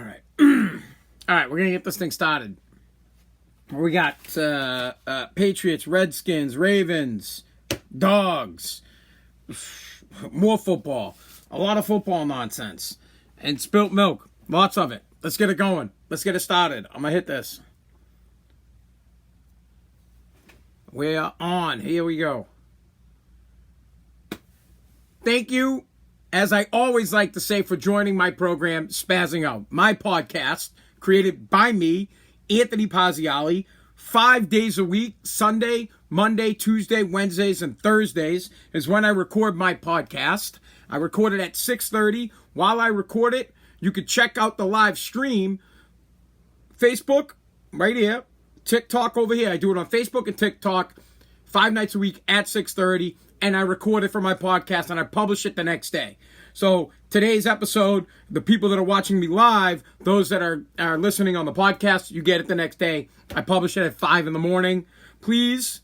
right. All right, we're going to get this thing started. We got Patriots, Redskins, Ravens, Dogs, more football, a lot of football nonsense, and spilt milk, lots of it. Let's get it going. Let's get it started. I'm going to hit this. We are on. Here we go. Thank you, as I always like to say, for joining my program, Spaz'ing Out, my podcast, created by me, Anthony Pazziali, 5 days a week, Sunday, Monday, Tuesday, Wednesdays, and Thursdays is when I record my podcast. I record it at 6:30. While I record it, you can check out the live stream, Facebook, right here, TikTok over here. I do it on Facebook and TikTok 5 nights a week at 6:30, and I record it for my podcast, and I publish it the next day. So today's episode, the people that are watching me live, those that are listening on the podcast, you get it the next day. I publish it at 5 in the morning. Please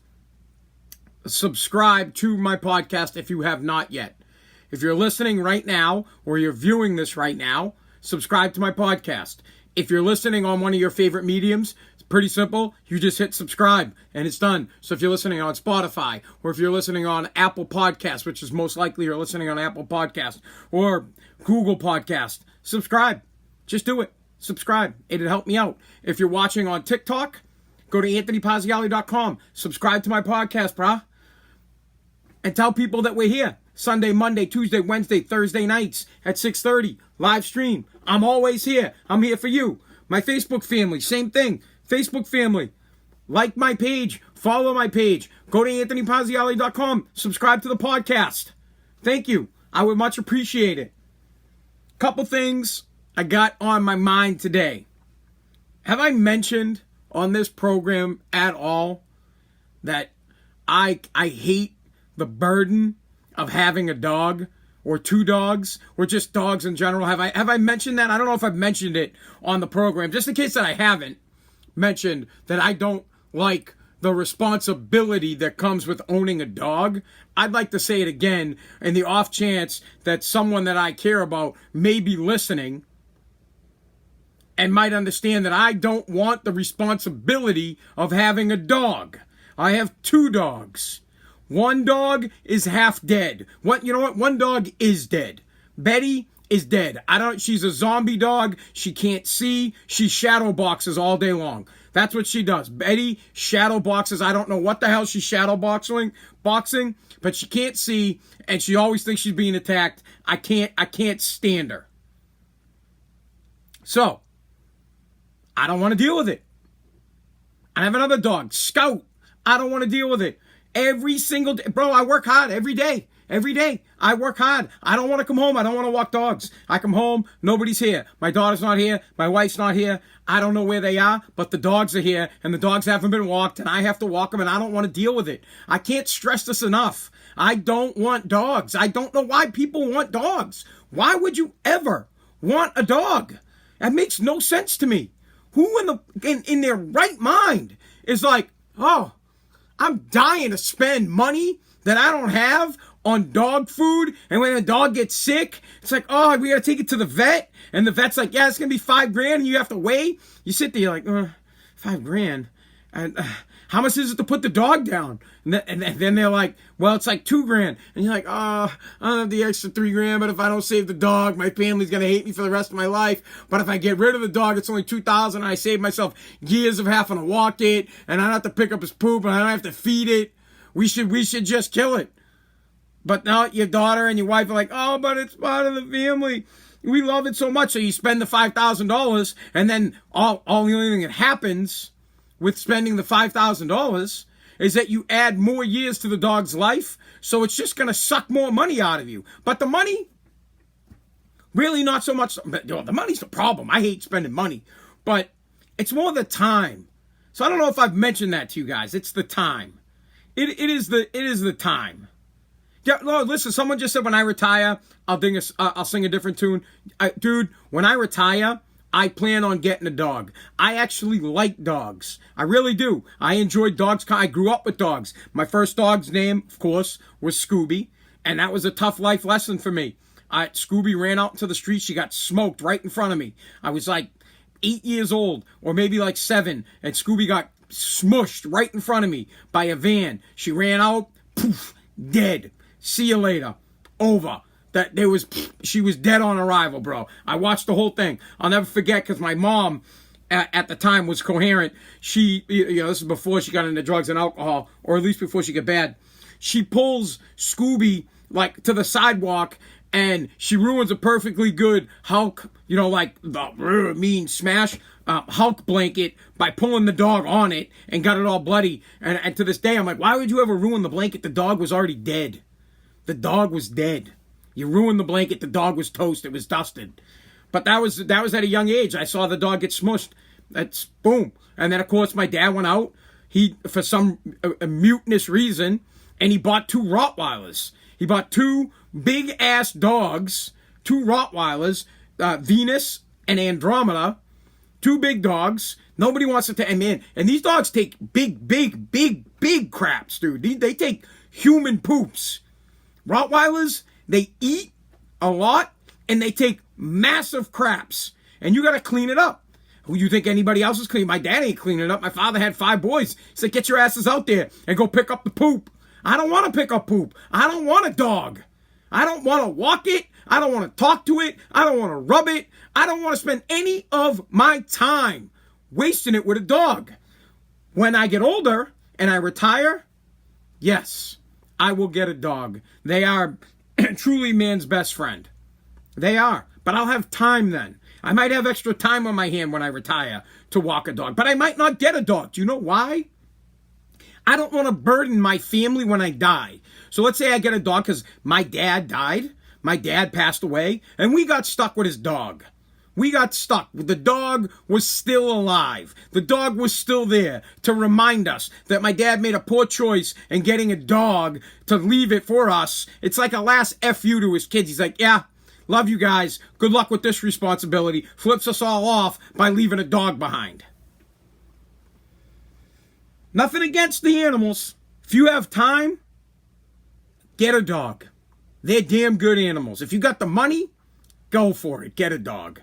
subscribe to my podcast if you have not yet. If you're listening right now or you're viewing this right now, subscribe to my podcast. If you're listening on one of your favorite mediums, it's pretty simple. You just hit subscribe and it's done. So if you're listening on Spotify or if you're listening on Apple Podcasts, which is most likely you're listening on Apple Podcasts or Google Podcasts, subscribe. Just do it. Subscribe. It'd help me out. If you're watching on TikTok, go to anthonypazziali.com. Subscribe to my podcast, brah. And tell people that we're here. Sunday, Monday, Tuesday, Wednesday, Thursday nights at 6:30. Live stream. I'm always here. I'm here for you. My Facebook family, same thing. Facebook family. Like my page. Follow my page. Go to anthonypazziali.com. Subscribe to the podcast. Thank you. I would much appreciate it. Couple things I got on my mind today. Have I mentioned on this program at all that I hate the burden of having a dog or two dogs or just dogs in general? Have I mentioned that? I don't know if I've mentioned it on the program. Just in case that I haven't mentioned that I don't like the responsibility that comes with owning a dog, I'd like to say it again in the off chance that someone that I care about may be listening and might understand that I don't want the responsibility of having a dog. I have two dogs. One dog is half dead. You know what? One dog is dead. Betty is dead. She's a zombie dog. She can't see. She shadow boxes all day long. That's what she does. Betty shadow boxes. I don't know what the hell she's shadow boxing, but she can't see, and she always thinks she's being attacked. I can't stand her. So, I don't want to deal with it. I have another dog, Scout. I don't want to deal with it. Every single day. Bro, I work hard every day. Every day. I work hard. I don't want to come home. I don't want to walk dogs. I come home. Nobody's here. My daughter's not here. My wife's not here. I don't know where they are, but the dogs are here, and the dogs haven't been walked, and I have to walk them, and I don't want to deal with it. I can't stress this enough. I don't want dogs. I don't know why people want dogs. Why would you ever want a dog? That makes no sense to me. Who in their right mind is like, oh, I'm dying to spend money that I don't have on dog food, and when a dog gets sick, it's like, oh, we gotta take it to the vet, and the vet's like, yeah, it's gonna be $5,000, and you have to wait. You sit there, you're like, $5,000, and how much is it to put the dog down? And then they're like, well, it's like $2,000, and you're like, oh, I don't have the extra $3,000, but if I don't save the dog, my family's gonna hate me for the rest of my life. But if I get rid of the dog, it's only $2,000, and I save myself years of having to walk it, and I don't have to pick up his poop, and I don't have to feed it. We should just kill it. But now your daughter and your wife are like, oh, but it's part of the family. We love it so much. So you spend the $5,000, and then all the only thing that happens with spending the $5,000 is that you add more years to the dog's life. So it's just going to suck more money out of you. But the money, really not so much. The money's the problem. I hate spending money. But it's more the time. So I don't know if I've mentioned that to you guys. It's the time. It is the time. Yeah, no, listen, someone just said when I retire, I'll sing a different tune. Dude, when I retire, I plan on getting a dog. I actually like dogs. I really do. I enjoy dogs. I grew up with dogs. My first dog's name, of course, was Scooby, and that was a tough life lesson for me. Scooby ran out into the street. She got smoked right in front of me. I was like 8 years old, or maybe like 7, and Scooby got smushed right in front of me by a van. She ran out, poof, dead. See you later. Over. She was dead on arrival, bro. I watched the whole thing. I'll never forget, because my mom at the time was coherent. She, this is before she got into drugs and alcohol, or at least before she got bad. She pulls Scooby like to the sidewalk, and she ruins a perfectly good Hulk, like the mean smash Hulk blanket by pulling the dog on it and got it all bloody. And to this day, I'm like, why would you ever ruin the blanket? The dog was already dead. The dog was dead. You ruined the blanket. The dog was toast. It was dusted. But that was at a young age. I saw the dog get smushed. That's boom. And then, of course, my dad went out. He, for some mutinous reason, and he bought 2 Rottweilers. He bought 2 big-ass dogs, 2 Rottweilers, Venus and Andromeda, 2 big dogs. Nobody wants to take, and these dogs take big craps, dude. They take human poops. Rottweilers, they eat a lot, and they take massive craps, and you got to clean it up. Who you think anybody else is cleaning? My dad ain't cleaning it up. My father had 5 boys. He said, get your asses out there and go pick up the poop. I don't want to pick up poop. I don't want a dog. I don't want to walk it. I don't want to talk to it. I don't want to rub it. I don't want to spend any of my time wasting it with a dog. When I get older and I retire, yes, I will get a dog. They are truly man's best friend. They are. But I'll have time then. I might have extra time on my hand when I retire to walk a dog. But I might not get a dog. Do you know why? I don't want to burden my family when I die. So let's say I get a dog because my dad died. My dad passed away. And we got stuck with his dog. We got stuck. The dog was still alive. The dog was still there to remind us that my dad made a poor choice in getting a dog to leave it for us. It's like a last F you to his kids. He's like, yeah, love you guys. Good luck with this responsibility. Flips us all off by leaving a dog behind. Nothing against the animals. If you have time, get a dog. They're damn good animals. If you got the money, go for it. Get a dog.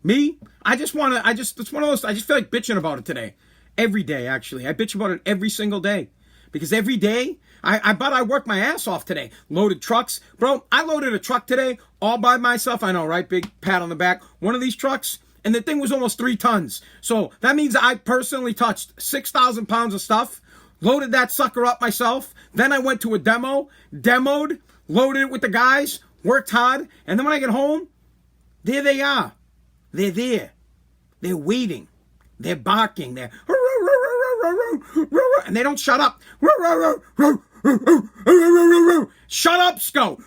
Me, it's one of those, I just feel like bitching about it today. Every day, actually. I bitch about it every single day. Because every day, I worked my ass off today. Loaded trucks. Bro, I loaded a truck today all by myself. I know, right? Big pat on the back. One of these trucks, and the thing was almost 3 tons. So that means I personally touched 6,000 pounds of stuff, loaded that sucker up myself. Then I went to a demoed, loaded it with the guys, worked hard. And then when I get home, there they are. They're there. They're waiting. They're barking. They're and they don't shut up. Shut up, Scout.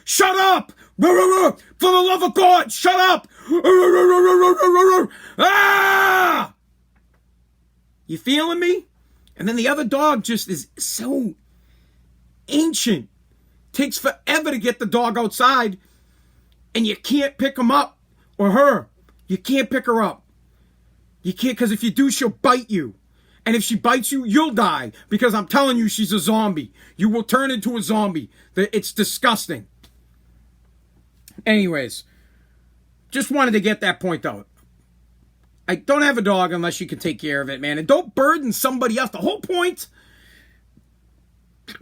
Shut up. For the love of God, shut up. Ah! You feeling me? And then the other dog just is so ancient. Takes forever to get the dog outside, and you can't pick him up. Or her. You can't pick her up. You can't, because if you do, she'll bite you. And if she bites you, you'll die. Because I'm telling you, she's a zombie. You will turn into a zombie. It's disgusting. Anyways, just wanted to get that point out. I don't have a dog unless you can take care of it, man. And don't burden somebody else. The whole point,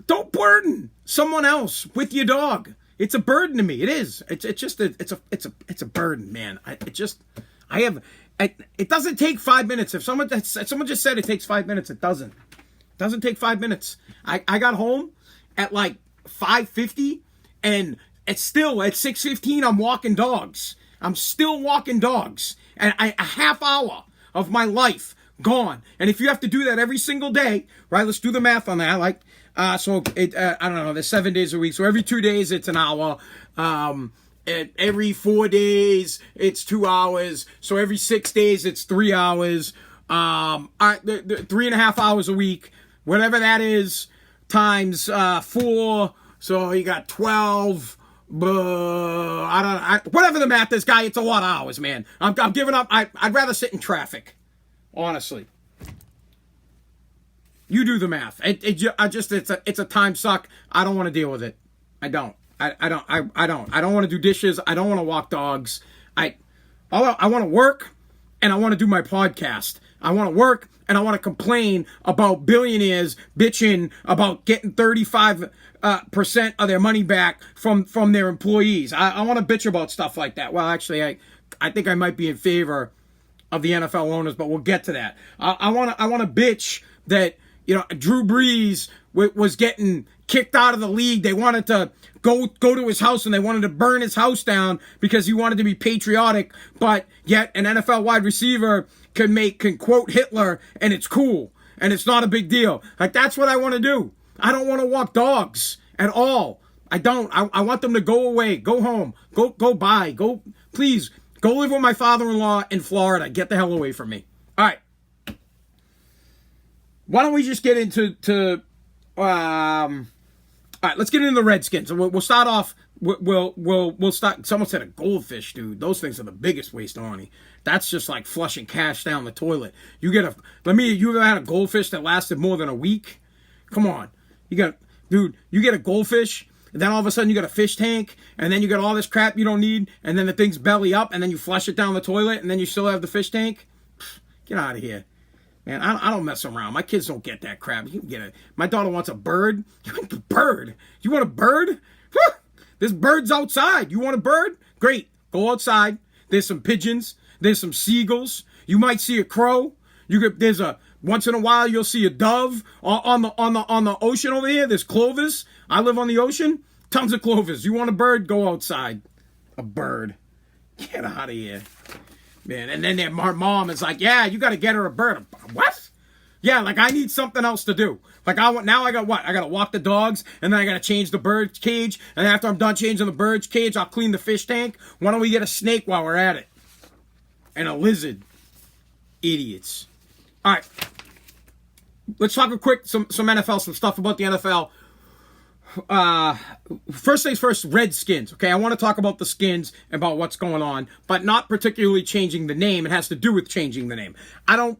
don't burden someone else with your dog. It's a burden to me. It is. It's a burden, man. It doesn't take 5 minutes. If someone just said it takes 5 minutes, it doesn't. It doesn't take 5 minutes. I got home at like 5:50, and it's still at 6:15. I'm walking dogs. I'm still walking dogs, and a half hour of my life gone. And if you have to do that every single day, right? Let's do the math on that. Like. I don't know, there's 7 days a week. So every 2 days, it's an hour. Every 4 days, it's 2 hours. So every 6 days, it's 3 hours. 3.5 hours a week, whatever that is, times 4. So you got 12. Whatever the math is, guy, it's a lot of hours, man. I'm giving up. I'd rather sit in traffic, honestly. You do the math. It's a time suck. I don't want to deal with it. I don't. I don't want to do dishes. I don't want to walk dogs. I want to work, and I want to do my podcast. I want to work, and I want to complain about billionaires bitching about getting 35% of their money back from their employees. I want to bitch about stuff like that. Well, actually, I think I might be in favor of the NFL owners, but we'll get to that. I want to bitch that, you know, Drew Brees was getting kicked out of the league. They wanted to go to his house, and they wanted to burn his house down because he wanted to be patriotic, but yet an NFL wide receiver can quote Hitler, and it's cool, and it's not a big deal. Like, that's what I want to do. I don't want to walk dogs at all. I don't. I want them to go away, go home, please, go live with my father-in-law in Florida. Get the hell away from me. All right. Why don't we just get into all right, let's get into the Redskins. We'll start off. We'll start. Someone said a goldfish, dude. Those things are the biggest waste of money. That's just like flushing cash down the toilet. You ever had a goldfish that lasted more than a week? Come on, you get a goldfish, and then all of a sudden you got a fish tank, and then you got all this crap you don't need, and then the thing's belly up, and then you flush it down the toilet, and then you still have the fish tank. Get out of here. Man, I don't mess around. My kids don't get that crap. You can get it. My daughter wants a bird. You want a bird? You want a bird? There's birds outside. You want a bird? Great. Go outside. There's some pigeons. There's some seagulls. You might see a crow. Once in a while you'll see a dove on the ocean over here. There's clovers. I live on the ocean. Tons of clovers. You want a bird? Go outside. A bird. Get out of here. Man, and then their mom is like, yeah, you got to get her a bird. What? Yeah, like I need something else to do. Like I got what? I got to walk the dogs, and then I got to change the bird cage, and after I'm done changing the bird cage, I'll clean the fish tank. Why don't we get a snake while we're at it? And a lizard. Idiots. All right. Let's talk some NFL, some stuff about the NFL. First things first, Redskins. Okay, I want to talk about the Skins, about what's going on, but not particularly changing the name. It has to do with changing the name. I don't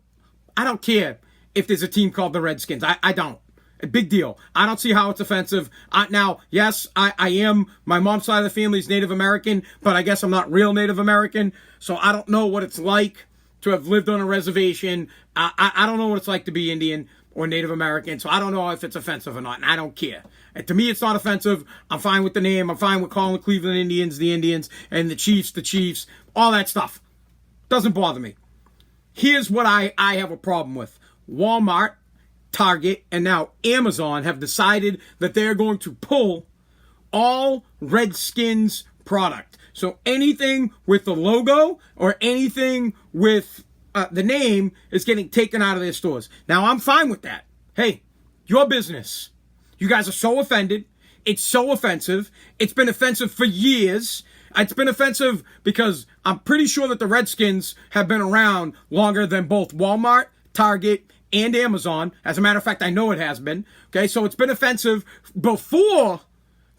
care if there's a team called the Redskins. I don't. A big deal. I don't see how it's offensive. Now, yes, I am. My mom's side of the family is Native American, but I guess I'm not real Native American, so I don't know what it's like to have lived on a reservation. I don't know what it's like to be Indian or Native American, so I don't know if it's offensive or not, and I don't care. And to me, it's not offensive. I'm fine with the name. I'm fine with calling the Cleveland Indians the Indians, and the Chiefs, all that stuff. Doesn't bother me. Here's what I have a problem with. Walmart, Target, and now Amazon have decided that they're going to pull all Redskins product. So anything with the logo or anything with the name is getting taken out of their stores. Now, I'm fine with that. Hey, your business. You guys are so offended. It's so offensive. It's been offensive for years. It's been offensive because I'm pretty sure that the Redskins have been around longer than both Walmart, Target, and Amazon. As a matter of fact, I know it has been. Okay, so it's been offensive before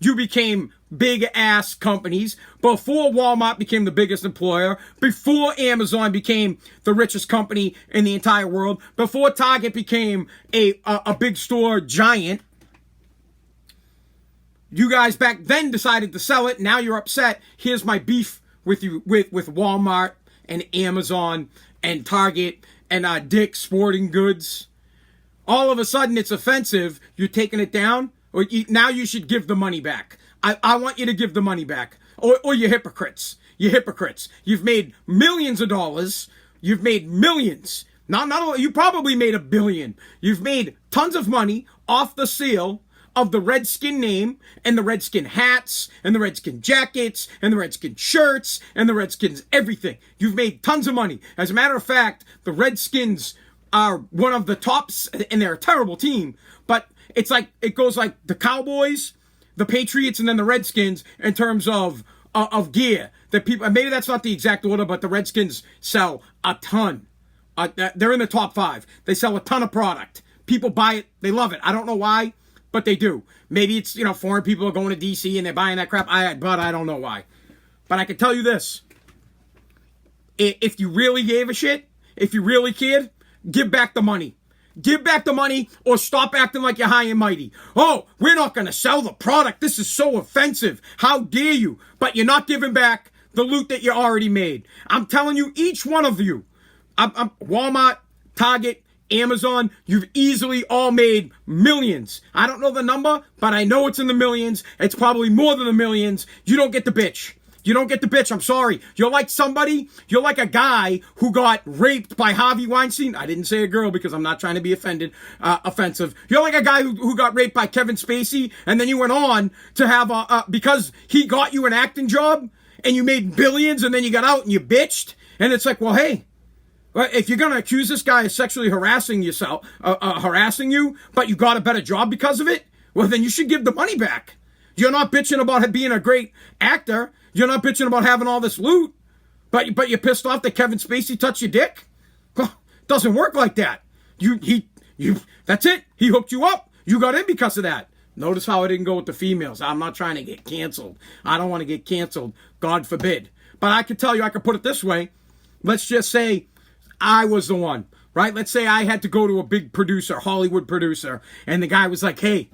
you became big-ass companies, before Walmart became the biggest employer, before Amazon became the richest company in the entire world, before Target became a big store giant. You guys back then decided to sell it. Now you're upset. Here's my beef with you with Walmart and Amazon and Target and Dick's Sporting Goods. All of a sudden it's offensive. You're taking it down. Now you should give the money back. I want you to give the money back. Or you're hypocrites. You're hypocrites. You've made millions of dollars. You've made millions. Not only, you probably made $1 billion. You've made tons of money off the sale of the Redskin name and the Redskin hats and the Redskin jackets and the Redskin shirts and the Redskins everything. You've made tons of money. As a matter of fact, the Redskins are one of the tops, and they're a terrible team, but it's like, it goes like the Cowboys, the Patriots, and then the Redskins in terms of gear. That people, maybe that's not the exact order, but the Redskins sell a ton. They're in the top 5. They sell a ton of product. People buy it. They love it. I don't know why, but they do. Maybe it's, foreign people are going to DC and they're buying that crap. But I don't know why. But I can tell you this. If you really gave a shit, if you really cared, give back the money. give back the money or stop acting like you're high and mighty. Oh, we're not going to sell the product. This is so offensive. How dare you? But you're not giving back the loot that you already made. I'm telling you, each one of you, Walmart, Target, Amazon, you've easily all made millions. I don't know the number, but I know it's in the millions. It's probably more than the millions. You don't get the bitch. You don't get the bitch. I'm sorry. You're like a guy who got raped by Harvey Weinstein. I didn't say a girl because I'm not trying to be offensive. You're like a guy who got raped by Kevin Spacey, and then you went on to have, because he got you an acting job, and you made billions, and then you got out and you bitched. And it's like, well, hey, if you're going to accuse this guy of sexually harassing you, but you got a better job because of it, well, then you should give the money back. You're not bitching about being a great actor. You're not bitching about having all this loot, but you're pissed off that Kevin Spacey touched your dick? Well, doesn't work like that. That's it. He hooked you up. You got in because of that. Notice how I didn't go with the females. I'm not trying to get canceled. I don't want to get canceled. God forbid. But I could tell you, I could put it this way. Let's just say I was the one, right? Let's say I had to go to a big producer, Hollywood producer, and the guy was like, hey,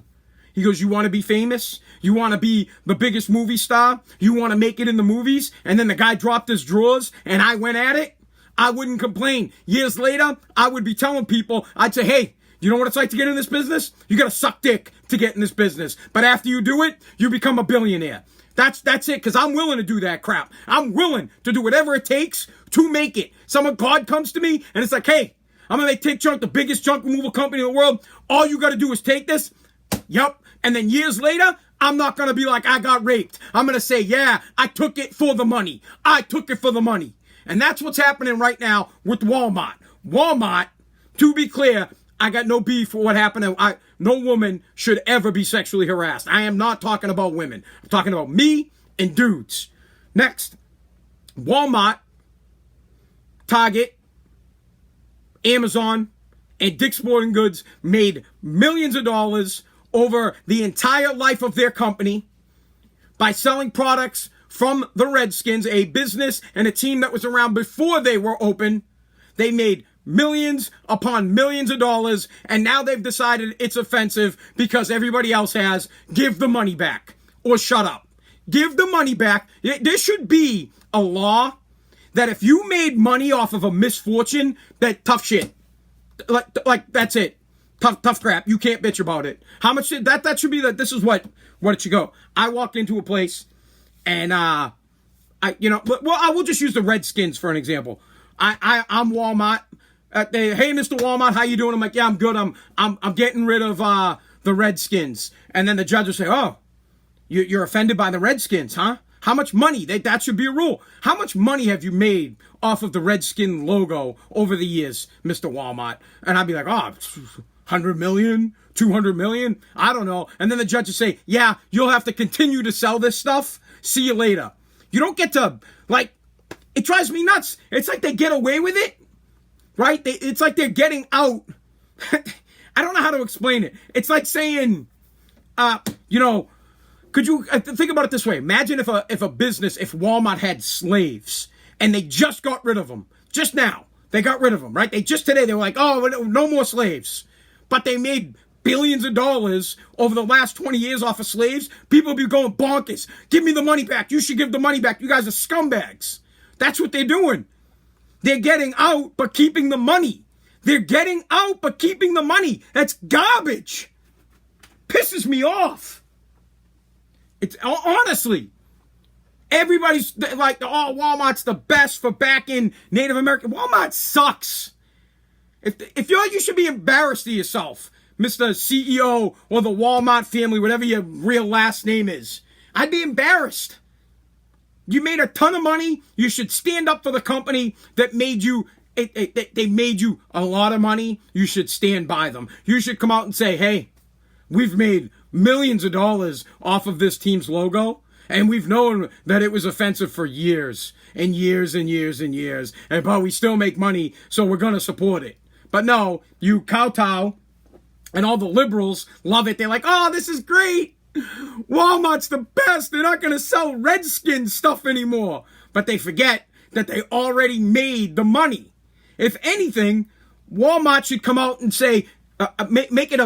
he goes, you want to be famous? You want to be the biggest movie star? You want to make it in the movies? And then the guy dropped his drawers and I went at it? I wouldn't complain. Years later, I would be telling people, I'd say, hey, you know what it's like to get in this business? You got to suck dick to get in this business. But after you do it, you become a billionaire. That's it, because I'm willing to do that crap. I'm willing to do whatever it takes to make it. God comes to me and it's like, hey, I'm going to make Take Junk the biggest junk removal company in the world. All you got to do is take this. Yep. And then years later, I'm not going to be like, I got raped. I'm going to say, yeah, I took it for the money. I took it for the money. And that's what's happening right now with Walmart. Walmart, to be clear, I got no beef for what happened. No woman should ever be sexually harassed. I am not talking about women. I'm talking about me and dudes. Next, Walmart, Target, Amazon, and Dick's Sporting Goods made millions of dollars over the entire life of their company by selling products from the Redskins, a business and a team that was around before they were open. They made millions upon millions of dollars, and now they've decided it's offensive because everybody else has. Give the money back or shut up. Give the money back. There should be a law that if you made money off of a misfortune, that tough shit. Like that's it. Tough crap. You can't bitch about it. How much that should be that this is what it should go. I walked into a place and I will just use the Redskins for an example. I'm Walmart. Hey, Mr. Walmart, how you doing? I'm like, yeah, I'm good. I'm getting rid of the Redskins. And then the judge will say, oh, you're offended by the Redskins, huh? How much money? That should be a rule. How much money have you made off of the Redskin logo over the years, Mr. Walmart? And I'd be like, oh, 100 million, 200 million, I don't know. And then the judge would say, yeah, you'll have to continue to sell this stuff. See you later. You don't get to, it drives me nuts. It's like they get away with it, right? It's like they're getting out. I don't know how to explain it. It's like saying, could you think about it this way? Imagine if Walmart had slaves and they just got rid of them. Just now, they got rid of them, right? They were like, oh, no more slaves. But they made billions of dollars over the last 20 years off of slaves. People will be going bonkers. Give me the money back. You should give the money back. You guys are scumbags. That's what they're doing. They're getting out, but keeping the money. They're getting out, but keeping the money. That's garbage. Pisses me off. It's honestly, everybody's like, oh, Walmart's the best for backing Native American. Walmart sucks. If you should be embarrassed of yourself, Mr. CEO or the Walmart family, whatever your real last name is. I'd be embarrassed. You made a ton of money. You should stand up for the company that made you. They made you a lot of money. You should stand by them. You should come out and say, hey, we've made millions of dollars off of this team's logo, and we've known that it was offensive for years and years and years and years, but we still make money, so we're going to support it. But no, you kowtow, and all the liberals love it. They're like, oh, this is great. Walmart's the best. They're not going to sell Redskin stuff anymore. But they forget that they already made the money. If anything, Walmart should come out and say, Make it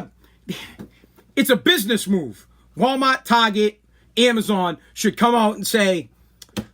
it's a business move. Walmart, Target, Amazon should come out and say,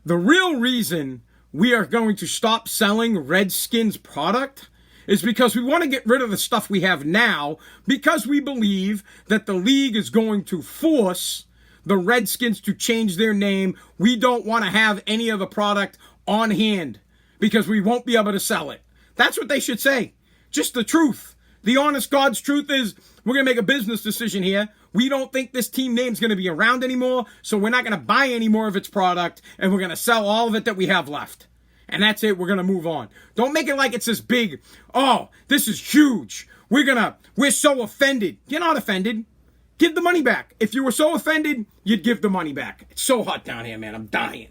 the real reason we are going to stop selling Redskins product is because we want to get rid of the stuff we have now, because we believe that the league is going to force the Redskins to change their name. We don't want to have any of the product on hand because we won't be able to sell it. That's what they should say. Just the truth. The honest God's truth is, we're going to make a business decision here. We don't think this team name's going to be around anymore, so we're not going to buy any more of its product, and we're going to sell all of it that we have left. And that's it. We're going to move on. Don't make it like it's this big, oh, this is huge. We're so offended. You're not offended. Give the money back. If you were so offended, you'd give the money back. It's so hot down here, man. I'm dying.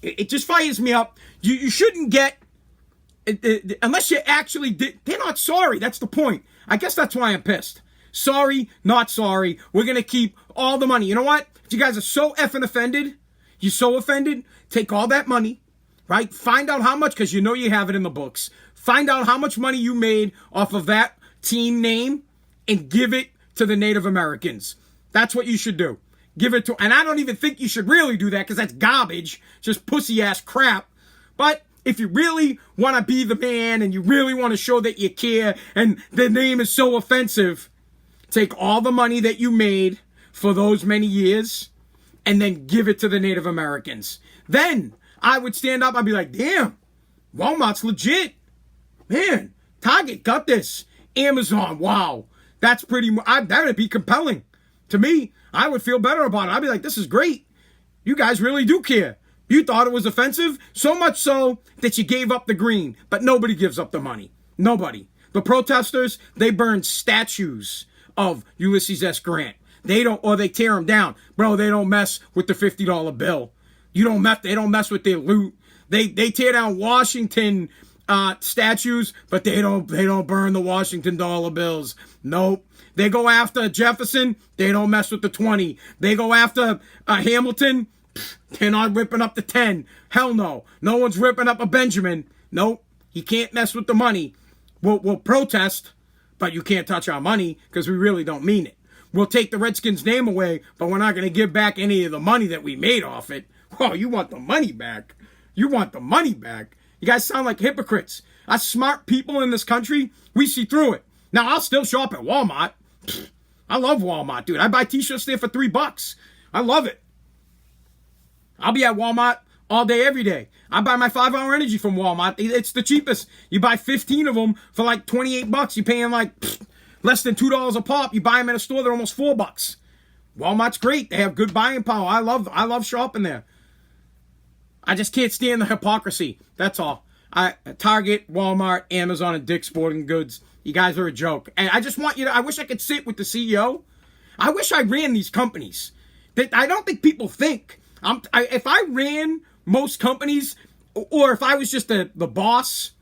It just fires me up. You shouldn't get, unless you actually did. They're not sorry. That's the point. I guess that's why I'm pissed. Sorry, not sorry. We're going to keep all the money. You know what? If you guys are so effing offended, you're so offended, take all that money. Right? Find out how much, because you know you have it in the books. Find out how much money you made off of that team name and give it to the Native Americans. That's what you should do. Give it to, and I don't even think you should really do that because that's garbage, just pussy-ass crap. But if you really want to be the man and you really want to show that you care and the name is so offensive, take all the money that you made for those many years and then give it to the Native Americans. Then I would stand up, I'd be like, damn, Walmart's legit. Man, Target got this. Amazon, wow. That's that would be compelling. To me, I would feel better about it. I'd be like, this is great. You guys really do care. You thought it was offensive, so much so that you gave up the green. But nobody gives up the money. Nobody. The protesters, they burn statues of Ulysses S. Grant. They tear them down. Bro, they don't mess with the $50 bill. They don't mess with their loot. They tear down Washington statues, but they don't burn the Washington dollar bills. Nope. They go after Jefferson, they don't mess with the 20. They go after Hamilton, they're not ripping up the 10. Hell no. No one's ripping up a Benjamin. Nope. You can't mess with the money. We'll protest, but you can't touch our money because we really don't mean it. We'll take the Redskins name away, but we're not going to give back any of the money that we made off it. Oh, you want the money back? You want the money back? You guys sound like hypocrites. Us smart people in this country, we see through it. Now, I'll still shop at Walmart. I love Walmart, dude. I buy t-shirts there for $3. I love it. I'll be at Walmart all day, every day. I buy my 5-hour energy from Walmart. It's the cheapest. You buy 15 of them for like $28. You're paying like less than $2 a pop. You buy them at a store, they're almost $4. Walmart's great. They have good buying power. I love shopping there. I just can't stand the hypocrisy. That's all. Target, Walmart, Amazon, and Dick's Sporting Goods. You guys are a joke. And I just want you to, I wish I could sit with the CEO. I wish I ran these companies. I don't think people think. If I ran most companies, or if I was just the boss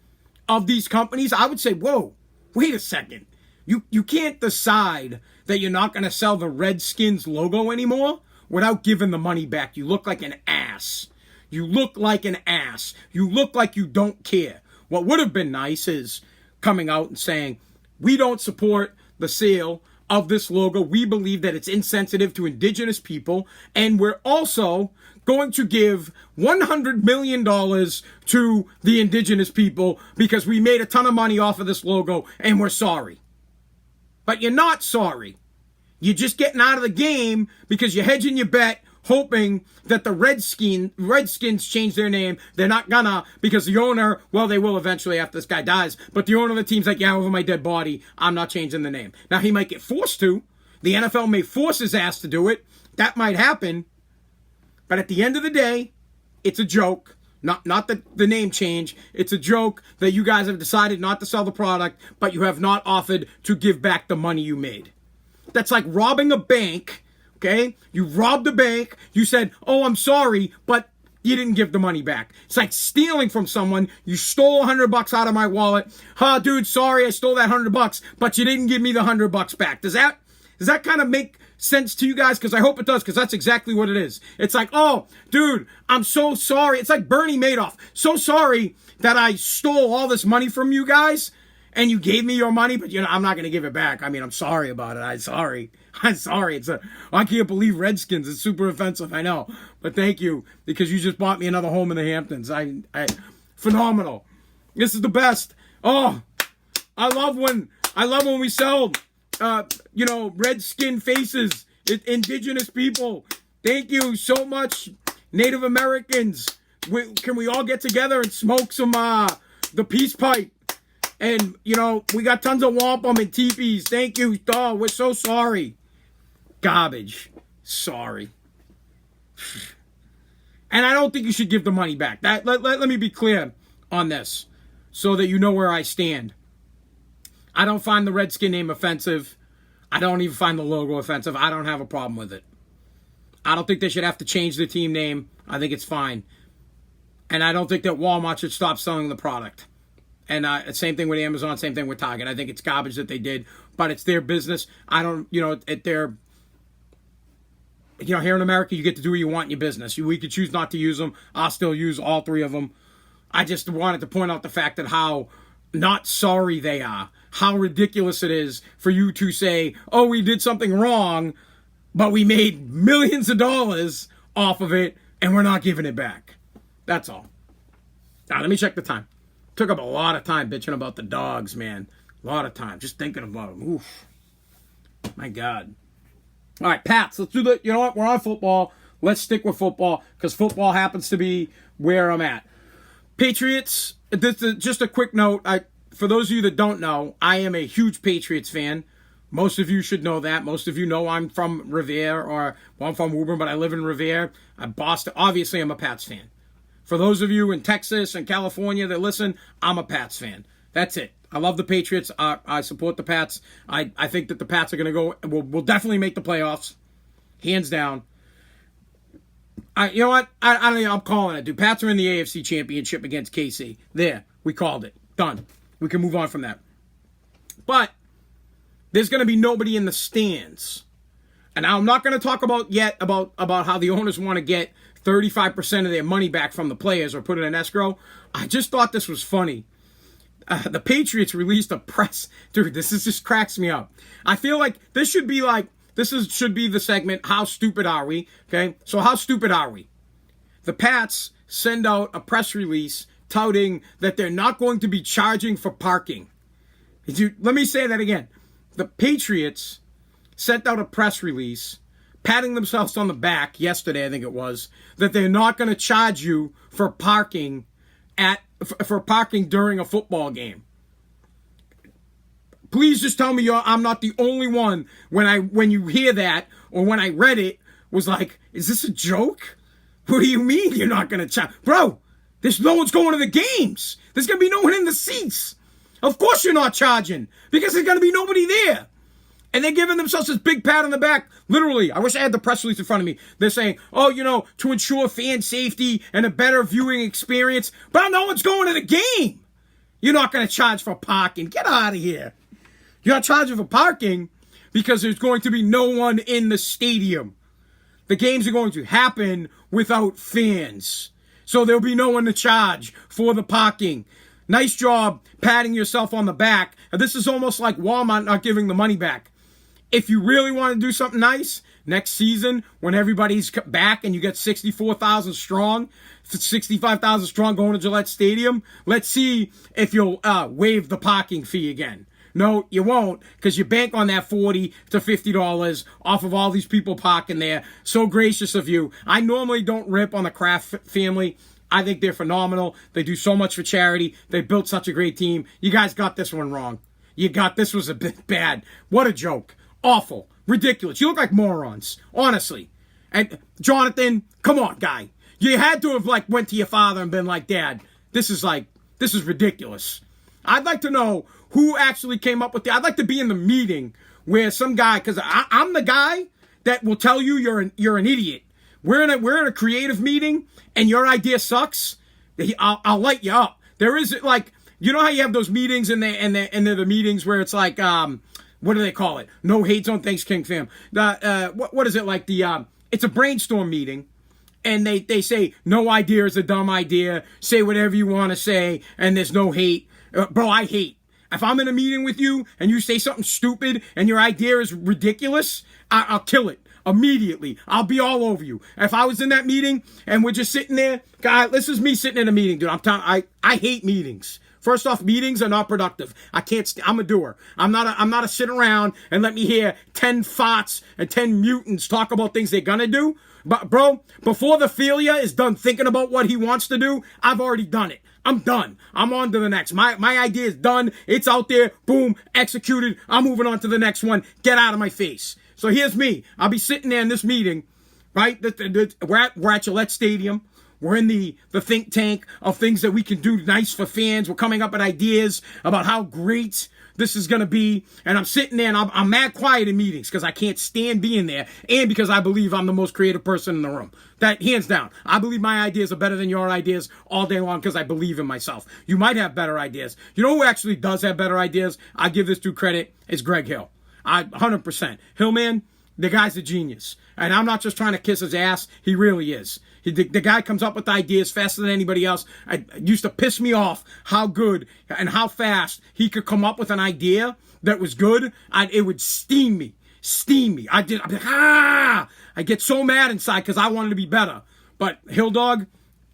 of these companies, I would say, whoa, wait a second. You can't decide that you're not going to sell the Redskins logo anymore without giving the money back. You look like an ass. You look like an ass. You look like you don't care. What would have been nice is coming out and saying, we don't support the sale of this logo. We believe that it's insensitive to indigenous people, and we're also going to give $100 million to the indigenous people because we made a ton of money off of this logo, and we're sorry. But you're not sorry. You're just getting out of the game because you're hedging your bet, hoping that the Redskins change their name. They're not gonna, because the owner, well, they will eventually after this guy dies, but the owner of the team's like, yeah, over my dead body, I'm not changing the name. Now, he might get forced to. The NFL may force his ass to do it. That might happen. But at the end of the day, it's a joke. Not the name change. It's a joke that you guys have decided not to sell the product, but you have not offered to give back the money you made. That's like robbing a bank. Okay? You robbed the bank. You said, oh, I'm sorry, but you didn't give the money back. It's like stealing from someone. You stole $100 out of my wallet. Dude, sorry, I stole that $100, but you didn't give me the $100 back. Does that kind of make sense to you guys? Because I hope it does, because that's exactly what it is. It's like, oh, dude, I'm so sorry. It's like Bernie Madoff. So sorry that I stole all this money from you guys, and you gave me your money, but I'm not going to give it back. I mean, I'm sorry about it. I'm sorry. I can't believe Redskins. It's super offensive. I know, but thank you because you just bought me another home in the Hamptons. Phenomenal. This is the best. Oh, I love when we sell, Redskin faces, indigenous people. Thank you so much, Native Americans. Can we all get together and smoke some, the peace pipe? And, we got tons of wampum and teepees. Thank you. Oh, we're so sorry. Garbage. Sorry. And I don't think you should give the money back. Let me be clear on this so that you know where I stand. I don't find the Redskin name offensive. I don't even find the logo offensive. I don't have a problem with it. I don't think they should have to change the team name. I think it's fine. And I don't think that Walmart should stop selling the product. And same thing with Amazon, same thing with Target. I think it's garbage that they did, but it's their business. I don't, at their, here in America, you get to do what you want in your business. We could choose not to use them. I'll still use all three of them. I just wanted to point out the fact that how not sorry they are, how ridiculous it is for you to say, oh, we did something wrong, but we made millions of dollars off of it, and we're not giving it back. That's all. Now, let me check the time. Took up a lot of time bitching about the dogs, man. A lot of time. Just thinking about them. Oof. My God. All right, Pats, let's do you know what? We're on football. Let's stick with football because football happens to be where I'm at. Patriots, this is just a quick note. For those of you that don't know, I am a huge Patriots fan. Most of you should know that. Most of you know I'm from Revere, I'm from Woburn, but I live in Revere. Boston. Obviously, I'm a Pats fan. For those of you in Texas and California that listen, I'm a Pats fan. That's it. I love the Patriots. I support the Pats. I think that the Pats are going to go. Will definitely make the playoffs, hands down. You know what? I'm calling it, dude. Pats are in the AFC Championship against KC. There, we called it. Done. We can move on from that. But there's going to be nobody in the stands, and I'm not going to talk about how the owners want to get 35% of their money back from the players or put it in escrow. I just thought this was funny. The Patriots released a press. Dude, this just cracks me up. I feel like this should be the segment, How Stupid Are We? Okay, so how stupid are we? The Pats send out a press release touting that they're not going to be charging for parking. Let me say that again. The Patriots sent out a press release patting themselves on the back yesterday, I think it was, that they're not going to charge you for parking during a football game. Please just tell me I'm not the only one when you hear that or when I read it was like, is this a joke? What do you mean you're not going to charge? Bro, there's no one's going to the games. There's going to be no one in the seats. Of course you're not charging because there's going to be nobody there. And they're giving themselves this big pat on the back. Literally, I wish I had the press release in front of me. They're saying, to ensure fan safety and a better viewing experience. But no one's going to the game. You're not going to charge for parking. Get out of here. You're not charging for parking because there's going to be no one in the stadium. The games are going to happen without fans. So there'll be no one to charge for the parking. Nice job patting yourself on the back. This is almost like Walmart not giving the money back. If you really want to do something nice, next season, when everybody's back and you get 64,000 strong, 65,000 strong going to Gillette Stadium, let's see if you'll waive the parking fee again. No, you won't, because you bank on that $40 to $50 off of all these people parking there. So gracious of you. I normally don't rip on the Kraft family. I think they're phenomenal. They do so much for charity. They built such a great team. You guys got this one wrong. This was a bit bad. What a joke. Awful. Ridiculous. You look like morons. Honestly. And Jonathan, come on, guy. You had to have went to your father and been like, Dad, this is ridiculous. I'd like to know who actually came up with I'd like to be in the meeting where some guy, because I'm the guy that will tell you you're an idiot. We're in a creative meeting and your idea sucks. I'll light you up. There is you know how you have those meetings and they're the meetings where it's like what do they call it? No hate zone. Thanks, King Fam. What is it like? It's a brainstorm meeting, and they say no idea is a dumb idea. Say whatever you want to say, and there's no hate. Bro, I hate. If I'm in a meeting with you and you say something stupid and your idea is ridiculous, I'll kill it immediately. I'll be all over you. If I was in that meeting and we're just sitting there, God, this is me sitting in a meeting, dude. I hate meetings. First off, meetings are not productive. I'm a doer. I'm not a sit around and let me hear 10 farts and 10 mutants talk about things they're gonna do. But bro, before the failure is done thinking about what he wants to do, I've already done it. I'm done. I'm on to the next. My idea is done. It's out there. Boom. Executed. I'm moving on to the next one. Get out of my face. So here's me. I'll be sitting there in this meeting, right? We're at Gillette Stadium. We're in the think tank of things that we can do nice for fans. We're coming up with ideas about how great this is going to be. And I'm sitting there and I'm mad quiet in meetings because I can't stand being there. And because I believe I'm the most creative person in the room. That, hands down. I believe my ideas are better than your ideas all day long because I believe in myself. You might have better ideas. You know who actually does have better ideas? I give this dude credit. It's Greg Hill. 100%. Hillman, the guy's a genius. And I'm not just trying to kiss his ass. He really is. The guy comes up with ideas faster than anybody else. It used to piss me off how good and how fast he could come up with an idea that was good. It would steam me. I'd be like, I get so mad inside because I wanted to be better. But Hill Dog,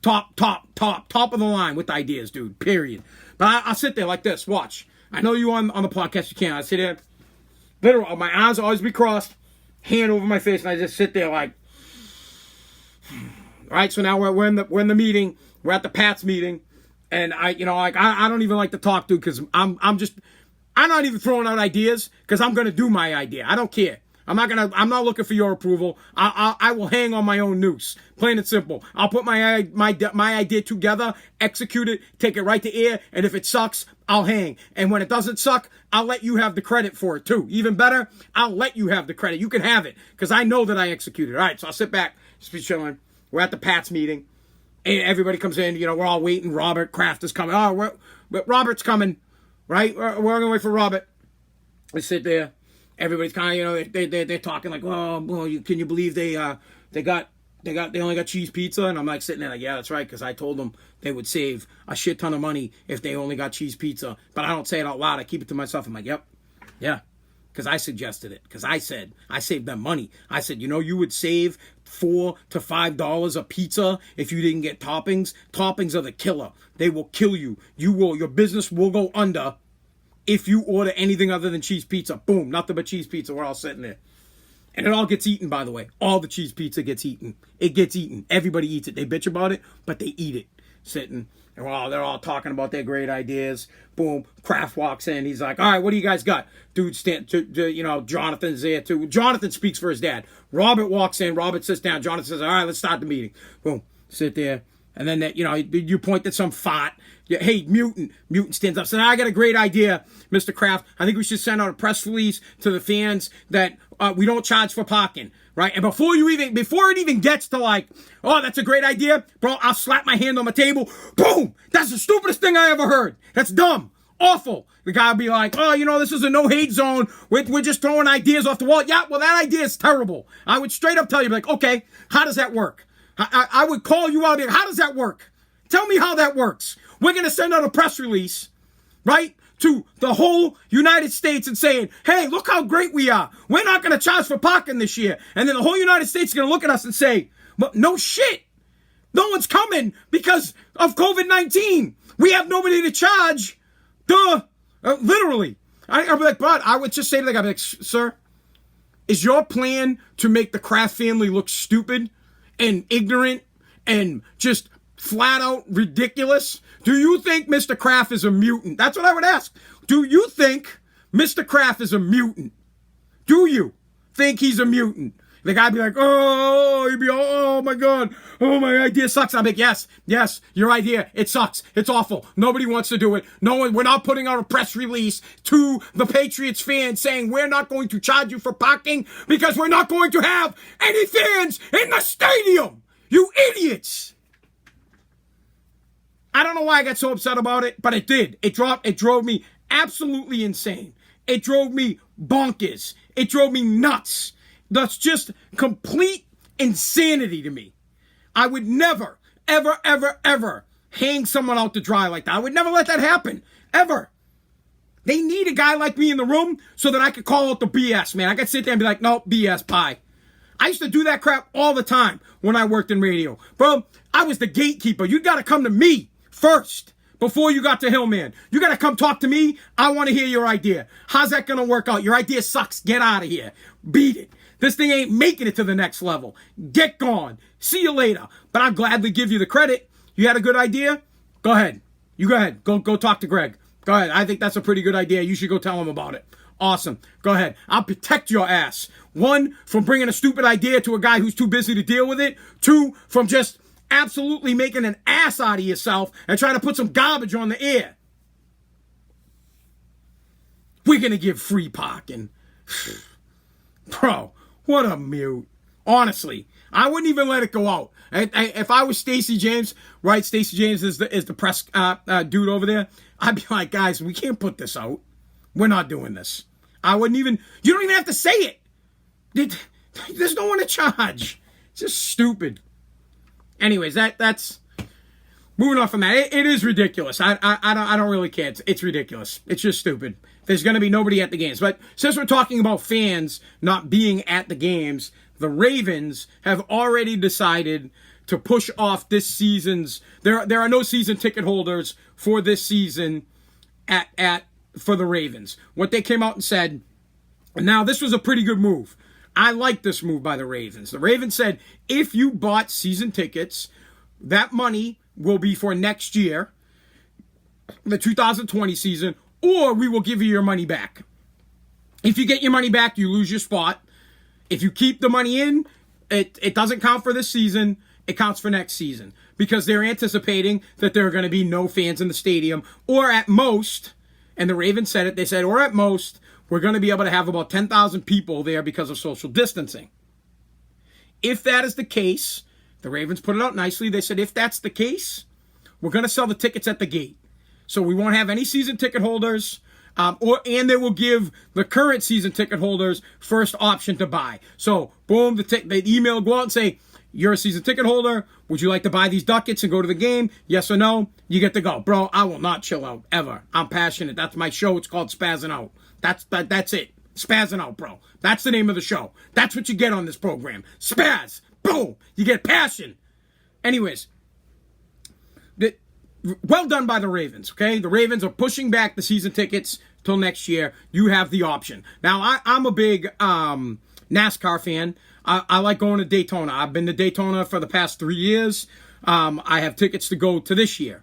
top of the line with ideas, dude, period. But I'll sit there like this, watch. I know you on the podcast, you can't. I sit there, literally, my arms always be crossed, hand over my face, and I just sit there like, all right, so now we're in the meeting. We're at the Pats meeting, and I don't even like to talk to because I'm not even throwing out ideas because I'm gonna do my idea. I don't care. I'm not looking for your approval. I will hang on my own noose. Plain and simple. I'll put my idea together, execute it, take it right to air, and if it sucks, I'll hang. And when it doesn't suck, I'll let you have the credit for it too. Even better, I'll let you have the credit. You can have it because I know that I executed. All right, so I'll sit back, just be chilling. We're at the Pats meeting. And everybody comes in. We're all waiting. Robert Kraft is coming. Robert's coming, right? We're going to wait for Robert. We sit there. Everybody's kind of, they're talking like, oh, well, can you believe they only got cheese pizza? And I'm like sitting there like, yeah, that's right, because I told them they would save a shit ton of money if they only got cheese pizza. But I don't say it out loud. I keep it to myself. I'm like, yep, yeah. Because I suggested it. Because I said, I saved them money. I said, you would save $4 to $5 a pizza if you didn't get toppings. Toppings are the killer. They will kill you. Your business will go under if you order anything other than cheese pizza. Boom, nothing but cheese pizza. We're all sitting there. And it all gets eaten, by the way. All the cheese pizza gets eaten. It gets eaten. Everybody eats it. They bitch about it, but they eat it. Sitting. And they're all talking about their great ideas. Boom. Kraft walks in. He's like, all right, what do you guys got? Dude, Jonathan's there too. Jonathan speaks for his dad. Robert walks in. Robert sits down. Jonathan says, all right, let's start the meeting. Boom. Sit there. And then, you point at some fart. Hey, Mutant. Mutant stands up. Says, I got a great idea, Mr. Kraft. I think we should send out a press release to the fans that we don't charge for parking. Right? And before it even gets to like, oh, that's a great idea, bro, I'll slap my hand on the table. Boom! That's the stupidest thing I ever heard. That's dumb. Awful. The guy will be like, oh, this is a no-hate zone. We're just throwing ideas off the wall. Yeah, well, that idea is terrible. I would straight up tell you, like, okay, how does that work? I would call you out here. How does that work? Tell me how that works. We're going to send out a press release, right, to the whole United States and saying, hey, look how great we are. We're not going to charge for parking this year. And then the whole United States is going to look at us and say, well, no shit. No one's coming because of COVID-19. We have nobody to charge. Duh. Literally. I'd be like, but I would just say to the guy, I'd be like, sir, is your plan to make the Kraft family look stupid and ignorant and just flat out ridiculous? Do you think Mr. Kraft is a mutant? That's what I would ask. Do you think Mr. Kraft is a mutant? Do you think he's a mutant? The guy'd be like, oh my God, oh, my idea sucks. I'm like, yes, your idea, it sucks. It's awful. Nobody wants to do it. We're not putting out a press release to the Patriots fans saying we're not going to charge you for parking because we're not going to have any fans in the stadium. You idiots. I don't know why I got so upset about it, but it did. It drove me absolutely insane. It drove me bonkers. It drove me nuts. That's just complete insanity to me. I would never, ever, ever, ever hang someone out to dry like that. I would never let that happen. Ever. They need a guy like me in the room so that I could call out the BS, man. I could sit there and be like, no, BS, bye. I used to do that crap all the time when I worked in radio. Bro, I was the gatekeeper. You got to come to me first before you got to Hillman. You got to come talk to me. I want to hear your idea. How's that going to work out? Your idea sucks. Get out of here. Beat it. This thing ain't making it to the next level. Get gone. See you later. But I'll gladly give you the credit. You had a good idea? Go ahead. You go ahead. Go talk to Greg. Go ahead. I think that's a pretty good idea. You should go tell him about it. Awesome. Go ahead. I'll protect your ass. 1, from bringing a stupid idea to a guy who's too busy to deal with it. 2, from just absolutely making an ass out of yourself and trying to put some garbage on the air. We're going to give free parking. Bro, what a mute. Honestly, I wouldn't even let it go out. If I was Stacey James, right? Stacey James is the press dude over there. I'd be like, guys, we can't put this out. We're not doing this. I wouldn't even. You don't even have to say it. There's no one to charge. It's just stupid. Anyways, that's moving on from that. It is ridiculous. I don't really care. It's ridiculous. It's just stupid. There's going to be nobody at the games. But since we're talking about fans not being at the games, the Ravens have already decided to push off this season's. There are no season ticket holders for this season for the Ravens. What they came out and said. Now, this was a pretty good move. I like this move by the Ravens. The Ravens said, if you bought season tickets, that money will be for next year, the 2020 season, or we will give you your money back. If you get your money back, you lose your spot. If you keep the money in, it doesn't count for this season. It counts for next season. Because they're anticipating that there are going to be no fans in the stadium, or at most, and the Ravens said it, they said, or at most, we're going to be able to have about 10,000 people there because of social distancing. If that is the case, the Ravens put it out nicely. They said, if that's the case, we're going to sell the tickets at the gate. So we won't have any season ticket holders, and they will give the current season ticket holders first option to buy. So, boom, the email will go out and say, you're a season ticket holder. Would you like to buy these ducats and go to the game? Yes or no? You get to go. Bro, I will not chill out, ever. I'm passionate. That's my show. It's called Spaz'n Out. That's it. Spaz'n Out, bro. That's the name of the show. That's what you get on this program. Spaz. Boom. You get passion. Anyways, well done by the Ravens, okay? The Ravens are pushing back the season tickets till next year. You have the option. Now, I'm a big NASCAR fan. I like going to Daytona. I've been to Daytona for the past 3 years. I have tickets to go to this year.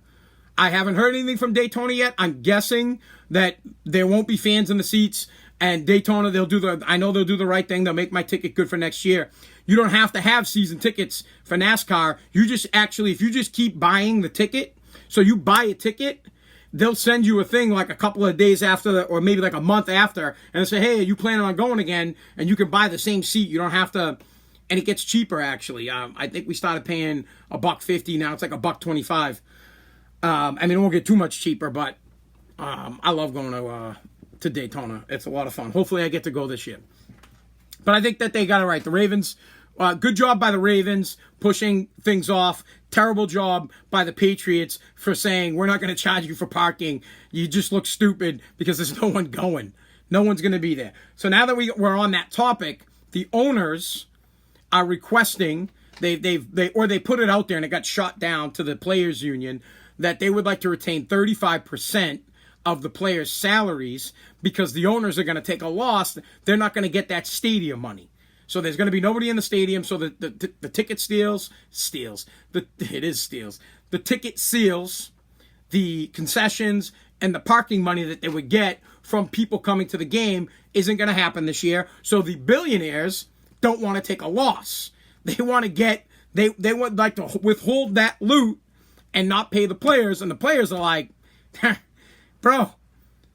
I haven't heard anything from Daytona yet. I'm guessing that there won't be fans in the seats. And Daytona, I know they'll do the right thing. They'll make my ticket good for next year. You don't have to have season tickets for NASCAR. If you just keep buying the ticket, so you buy a ticket, they'll send you a thing like a couple of days after, or maybe like a month after, and say, hey, are you planning on going again? And you can buy the same seat. You don't have to, and it gets cheaper, actually. I think we started paying $1.50. Now it's like $1.25. It won't get too much cheaper, but I love going to Daytona. It's a lot of fun. Hopefully I get to go this year. But I think that they got it right. The Ravens, good job by the Ravens pushing things off. Terrible job by the Patriots for saying, we're not going to charge you for parking. You just look stupid because there's no one going. No one's going to be there. So now that we're on that topic, the owners are requesting, they put it out there and it got shot down to the players union, that they would like to retain 35% of the players' salaries because the owners are going to take a loss. They're not going to get that stadium money. So there's going to be nobody in the stadium. So the ticket steals. The ticket seals, the concessions, and the parking money that they would get from people coming to the game isn't going to happen this year. So the billionaires don't want to take a loss. They want to get, they would like to withhold that loot and not pay the players. And the players are like, bro,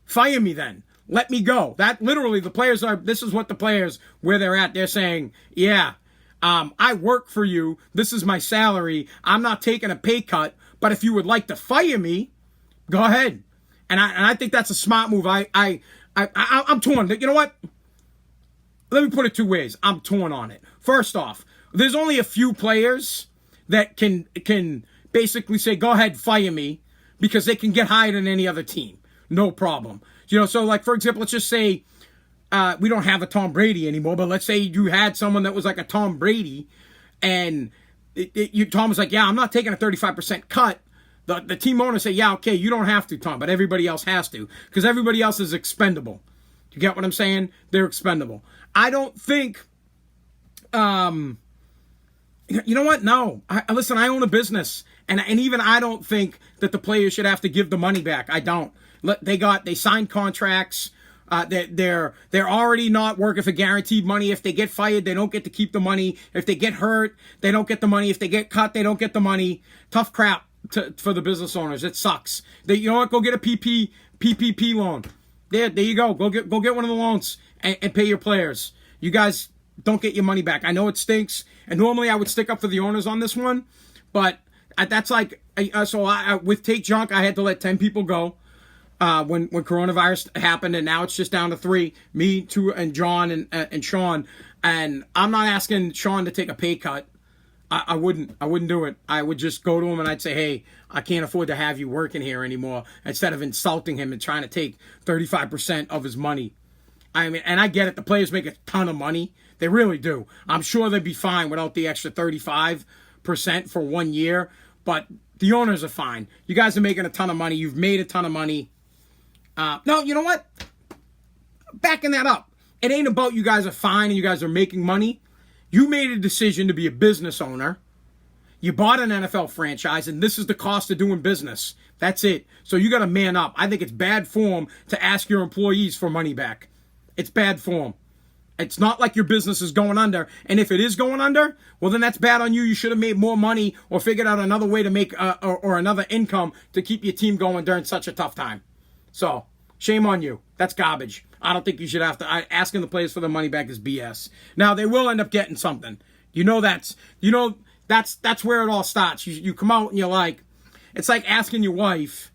fire me then. Let me go. That literally, this is what the players, where they're at. They're saying, yeah, I work for you. This is my salary. I'm not taking a pay cut. But if you would like to fire me, go ahead. And I think that's a smart move. I'm torn. You know what? Let me put it two ways. I'm torn on it. First off, there's only a few players that can basically say, go ahead, fire me, because they can get hired in any other team. No problem. So like, for example, let's just say we don't have a Tom Brady anymore, but let's say you had someone that was like a Tom Brady, and Tom was like, yeah, I'm not taking a 35% cut. The team owner say, yeah, okay, you don't have to, Tom, but everybody else has to, because everybody else is expendable. You get what I'm saying? They're expendable. I don't think, you know what? No. Listen, I own a business, and even I don't think that the players should have to give the money back. I don't. They signed contracts. They're already not working for guaranteed money. If they get fired, they don't get to keep the money. If they get hurt, they don't get the money. If they get cut, they don't get the money. Tough crap for the business owners. It sucks. You know what? Go get a PPP loan. There you go. Go get one of the loans and pay your players. You guys don't get your money back. I know it stinks, and normally I would stick up for the owners on this one, but that's like with Take Junk, I had to let 10 people go when coronavirus happened, and now it's just down to 3, me, 2, and John and Sean. And I'm not asking Sean to take a pay cut. I wouldn't do it. I would just go to him and I'd say, hey, I can't afford to have you working here anymore, instead of insulting him and trying to take 35% of his money. I mean, and I get it. The players make a ton of money. They really do. I'm sure they'd be fine without the extra 35% for 1 year, but the owners are fine. You guys are making a ton of money. You've made a ton of money. No, you know what? Backing that up. It ain't about you guys are fine and you guys are making money. You made a decision to be a business owner. You bought an NFL franchise, and this is the cost of doing business. That's it. So you got to man up. I think it's bad form to ask your employees for money back. It's bad form. It's not like your business is going under. And if it is going under, well, then that's bad on you. You should have made more money or figured out another way to make or another income to keep your team going during such a tough time. So, shame on you. That's garbage. I don't think you should have to. Asking the players for their money back is BS. Now, they will end up getting something. That's where it all starts. You come out and you're like, it's like asking your wife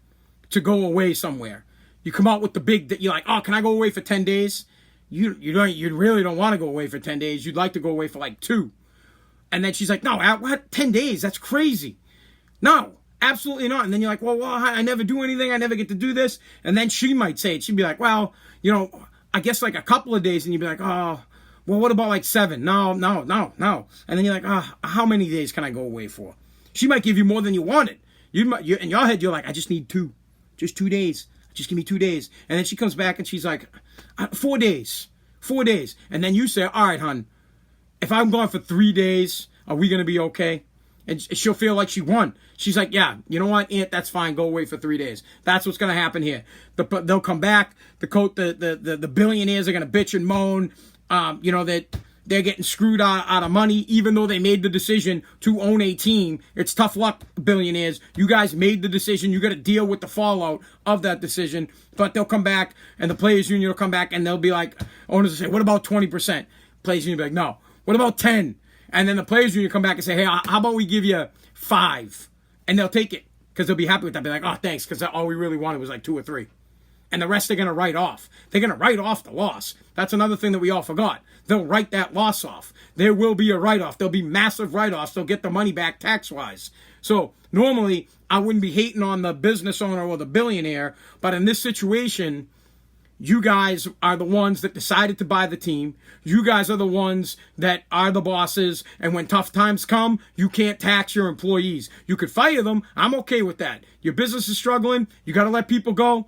to go away somewhere. You come out with the big, you're like, oh, can I go away for 10 days? You really don't want to go away for 10 days. You'd like to go away for like 2. And then she's like, no, what? 10 days? That's crazy. No. Absolutely not. And then you're like, well, I never do anything. I never get to do this. And then she might say it. She'd be like, well, I guess like a couple of days. And you'd be like, oh, well, what about like 7? No. And then you're like, how many days can I go away for? She might give you more than you wanted. In your head, you're like, I just need 2. Just 2 days. Just give me 2 days. And then she comes back and she's like, 4 days. 4 days. And then you say, all right, hon, if I'm gone for 3 days, are we going to be okay? And she'll feel like she won. She's like, yeah, you know what, Aunt, that's fine. Go away for 3 days. That's what's going to happen here. They'll come back. The billionaires are going to bitch and moan, that they're getting screwed out of money, even though they made the decision to own a team. It's tough luck, billionaires. You guys made the decision. You got to deal with the fallout of that decision. But they'll come back, and the players' union will come back, and they'll be like, owners will say, what about 20%? Players' union will be like, no. What about 10? And then the players' union come back and say, hey, how about we give you 5? And they'll take it because they'll be happy with that. Be like, oh, thanks, because all we really wanted was like 2 or 3. And the rest they're going to write off. They're going to write off the loss. That's another thing that we all forgot. They'll write that loss off. There will be a write-off. There'll be massive write-offs. They'll get the money back tax-wise. So normally, I wouldn't be hating on the business owner or the billionaire. But in this situation, you guys are the ones that decided to buy the team. You guys are the ones that are the bosses. And when tough times come, you can't tax your employees. You could fire them. I'm okay with that. Your business is struggling. You got to let people go.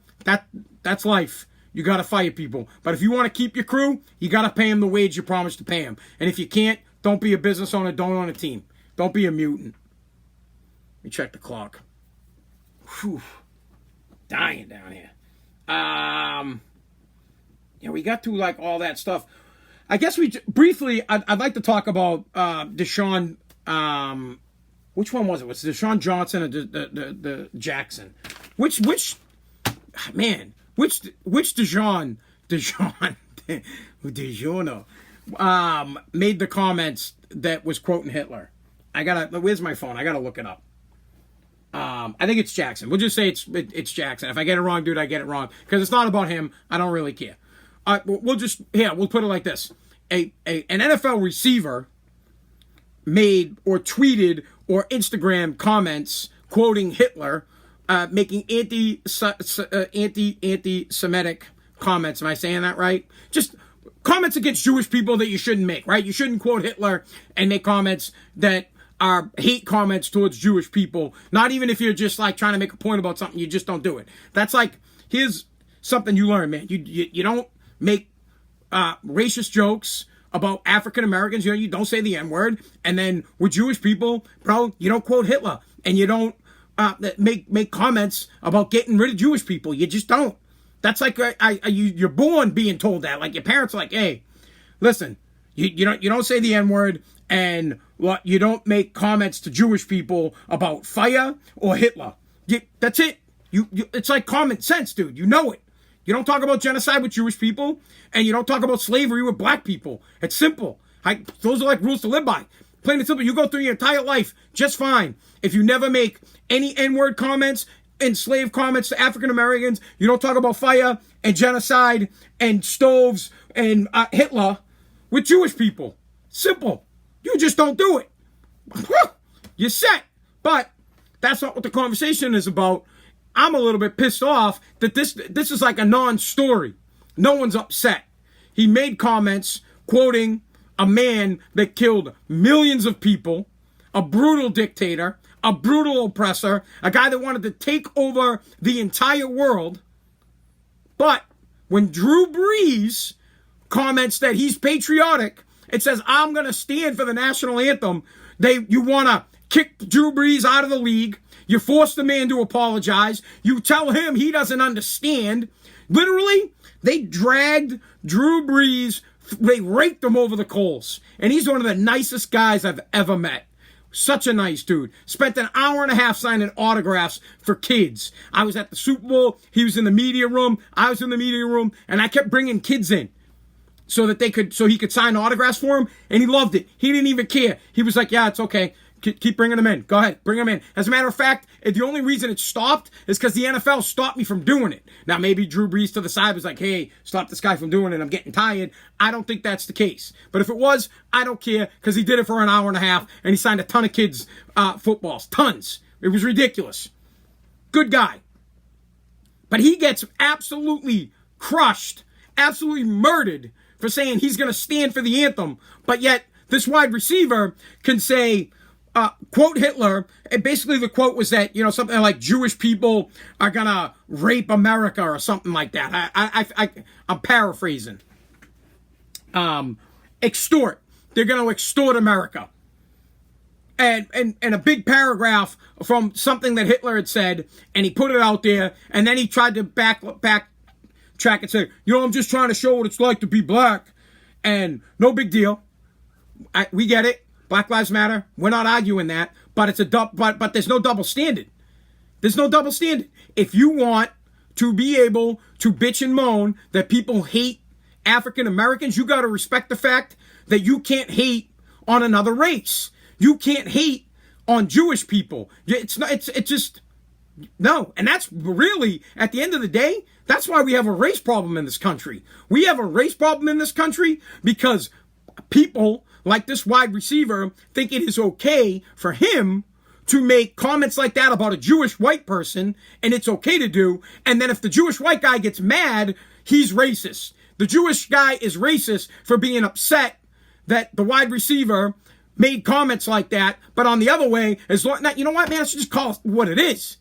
That's life. You got to fire people. But if you want to keep your crew, you got to pay them the wage you promised to pay them. And if you can't, don't be a business owner. Don't own a team. Don't be a mutant. Let me check the clock. Whew. Dying down here. We got to like all that stuff. I guess briefly, I'd like to talk about Deshaun. Which one was it? Was it Deshaun Johnson or the Jackson? Which Deshaun made the comments that was quoting Hitler? Where's my phone? I gotta look it up. I think it's Jackson. We'll just say it's Jackson. If I get it wrong, dude, I get it wrong. Because it's not about him. I don't really care. We'll put it like this. An NFL receiver made or tweeted or Instagram comments quoting Hitler, making anti-Semitic comments. Am I saying that right? Just comments against Jewish people that you shouldn't make, right? You shouldn't quote Hitler and make comments that are hate comments towards Jewish people. Not even if you're just like trying to make a point about something, you just don't do it. That's like, here's something you learn, man. You don't make racist jokes about African Americans. You don't say the N-word. And then with Jewish people, bro, you don't quote Hitler, and you don't make comments about getting rid of Jewish people. You just don't. That's like you're born being told that. Like your parents are like, hey, listen, you don't say the N-word, and you don't make comments to Jewish people about fire or Hitler. That's it. It's like common sense, dude. You know it. You don't talk about genocide with Jewish people, and you don't talk about slavery with black people. It's simple. Those are like rules to live by. Plain and simple. You go through your entire life just fine. If you never make any N-word comments and slave comments to African Americans, you don't talk about fire and genocide and stoves and Hitler with Jewish people. Simple. You just don't do it. You're set. But that's not what the conversation is about. I'm a little bit pissed off that this is like a non-story. No one's upset. He made comments quoting a man that killed millions of people, a brutal dictator, a brutal oppressor, a guy that wanted to take over the entire world. But when Drew Brees comments that he's patriotic, it says, I'm going to stand for the national anthem. You want to kick Drew Brees out of the league. You force the man to apologize. You tell him he doesn't understand. Literally, they dragged Drew Brees. They raked him over the coals. And he's one of the nicest guys I've ever met. Such a nice dude. Spent an hour and a half signing autographs for kids. I was at the Super Bowl. He was in the media room. I was in the media room. And I kept bringing kids in so he could sign autographs for him. And he loved it. He didn't even care. He was like, yeah, it's okay. Keep bringing them in. Go ahead. Bring them in. As a matter of fact, the only reason it stopped is because the NFL stopped me from doing it. Now, maybe Drew Brees to the side was like, hey, stop this guy from doing it. I'm getting tired. I don't think that's the case. But if it was, I don't care, because he did it for an hour and a half, and he signed a ton of kids' footballs. Tons. It was ridiculous. Good guy. But he gets absolutely crushed, absolutely murdered for saying he's going to stand for the anthem. But yet, this wide receiver can say, quote Hitler, and basically the quote was that, something like Jewish people are gonna rape America or something like that. I'm paraphrasing. Extort. They're gonna extort America. And a big paragraph from something that Hitler had said, and he put it out there, and then he tried to backtrack and say, I'm just trying to show what it's like to be black, and no big deal. We get it. Black Lives Matter. We're not arguing that, but but there's no double standard. There's no double standard. If you want to be able to bitch and moan that people hate African Americans, you got to respect the fact that you can't hate on another race. You can't hate on Jewish people. It's just no. And that's really, at the end of the day, that's why we have a race problem in this country. We have a race problem in this country because people like this wide receiver think it is okay for him to make comments like that about a Jewish white person, and it's okay to do. And then if the Jewish white guy gets mad, he's racist. The Jewish guy is racist for being upset that the wide receiver made comments like that. But on the other way, you know what, man, let's just call it what it is.